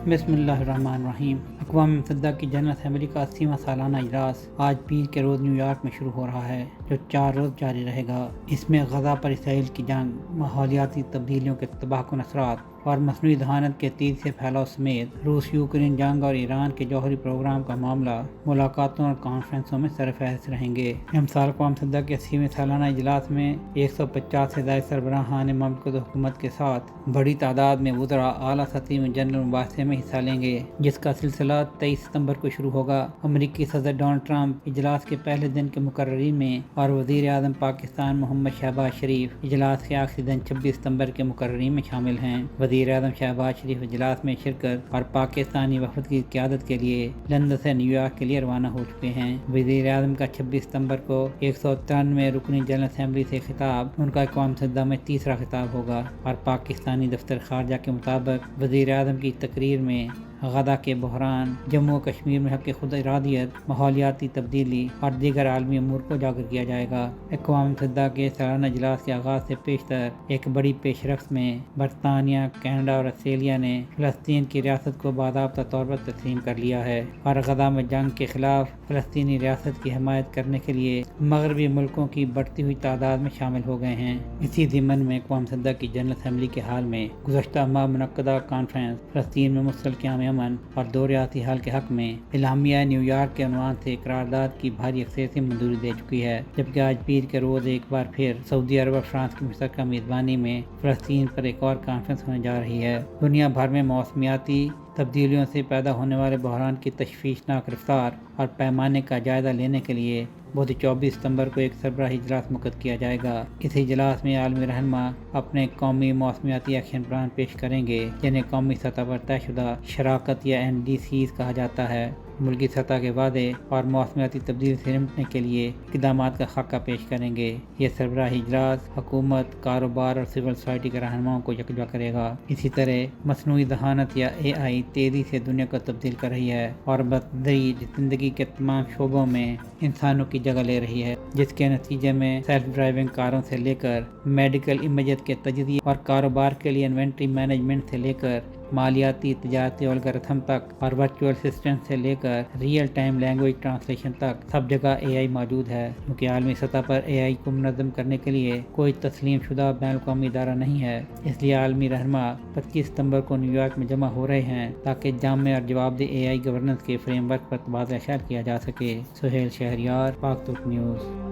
بسم اللہ الرحمن الرحیم۔ اقوام متحدہ کی جنرل اسمبلی کا 80واں سالانہ اجلاس آج پیر کے روز نیو یارک میں شروع ہو رہا ہے، جو 4 روز جاری رہے گا۔ اس میں غزہ پر اسرائیل کی جنگ، ماحولیاتی تبدیلیوں کے تباہ کن اثرات اور مصنوعی ذہانت کے تیزی سے پھیلاؤ سمیت روس یوکرین جنگ اور ایران کے جوہری پروگرام کا معاملہ ملاقاتوں اور کانفرنسوں میں سرفہرست رہیں گے۔ امسال اقوام متحدہ کے 80ویں سالانہ اجلاس میں 150 سے زائد سربراہان مملکت و حکومت کے ساتھ بڑی تعداد میں وزراء اعلیٰ سطحی میں جنرل مباحثے میں حصہ لیں گے، جس کا سلسلہ 23 ستمبر کو شروع ہوگا۔ امریکی صدر ڈونلڈ ٹرمپ اجلاس کے پہلے دن کے مقررین میں اور وزیر اعظم پاکستان محمد شہباز شریف اجلاس کے آخری دن 26 ستمبر کے مقررین میں شامل ہیں۔ وزیر اعظم شہباز شریف اجلاس میں شرکت اور پاکستانی وفد کی قیادت کے لیے لندن سے نیو یارک کے لیے روانہ ہو چکے ہیں۔ وزیر اعظم کا 26 ستمبر کو 193ویں رکنی جنرل اسمبلی سے خطاب ان کا اقوام متحدہ میں تیسرا خطاب ہوگا، اور پاکستانی دفتر خارجہ کے مطابق وزیر اعظم کی تقریر میں غزہ کے بحران، جموں و کشمیر میں حق خود ارادیت، ماحولیاتی تبدیلی اور دیگر عالمی امور کو اجاگر کیا جائے گا۔ اقوام متحدہ کے سالانہ اجلاس کے آغاز سے پیشتر ایک بڑی پیش رفت میں برطانیہ، کینیڈا اور آسٹریلیا نے فلسطین کی ریاست کو باضابطہ طور پر تسلیم کر لیا ہے، اور غزہ میں جنگ کے خلاف فلسطینی ریاست کی حمایت کرنے کے لیے مغربی ملکوں کی بڑھتی ہوئی تعداد میں شامل ہو گئے ہیں۔ اسی ضمن میں اقوام متحدہ کی جنرل اسمبلی کے حال میں گزشتہ ماہ منعقدہ کانفرنس فلسطین میں مسلسل قیام امن اور دو ریاستی حل کے حق میں اعلامیہ نیو یارک کے عنوان سے قرارداد کی بھاری اکثریت سے منظوری دے چکی ہے، جبکہ آج پیر کے روز ایک بار پھر سعودی عرب اور فرانس کی مشترکہ میزبانی میں فلسطین پر ایک اور کانفرنس ہونے جا رہی ہے۔ دنیا بھر میں موسمیاتی تبدیلیوں سے پیدا ہونے والے بحران کی تشویشناک رفتار اور پیمانے کا جائزہ لینے کے لیے بدھ 24 ستمبر کو ایک سربراہی اجلاس منعقد کیا جائے گا۔ اس اجلاس میں عالمی رہنما اپنے قومی موسمیاتی ایکشن پلان پیش کریں گے، جنہیں قومی سطح پر طے شدہ شراکت یا NDCs کہا جاتا ہے۔ ملکی سطح کے وعدے اور موسمیاتی تبدیلی سے نمٹنے کے لیے اقدامات کا خاکہ پیش کریں گے۔ یہ سربراہی اجلاس حکومت، کاروبار اور سول سوسائٹی کے رہنماؤں کو یکجا کرے گا۔ اسی طرح مصنوعی ذہانت یا AI تیزی سے دنیا کو تبدیل کر رہی ہے اور بتدریج زندگی کے تمام شعبوں میں انسانوں کی جگہ لے رہی ہے، جس کے نتیجے میں سیلف ڈرائیونگ کاروں سے لے کر میڈیکل امیجز کے تجزیے اور کاروبار کے لیے انوینٹری مینجمنٹ سے لے کر مالیاتی تجارتی الگورتھم تک اور ورچوئل اسسٹنٹ سے لے کر ریئل ٹائم لینگویج ٹرانسلیشن تک سب جگہ AI موجود ہے۔ کیونکہ عالمی سطح پر AI کو منظم کرنے کے لیے کوئی تسلیم شدہ بین الاقوامی ادارہ نہیں ہے، اس لیے عالمی رہنما 25 ستمبر کو نیو یارک میں جمع ہو رہے ہیں تاکہ جامع اور جواب دہ AI گورننس کے فریم ورک پر تبادلہ خیال کیا جا سکے۔ سہیل شہریار، پاک ترک نیوز۔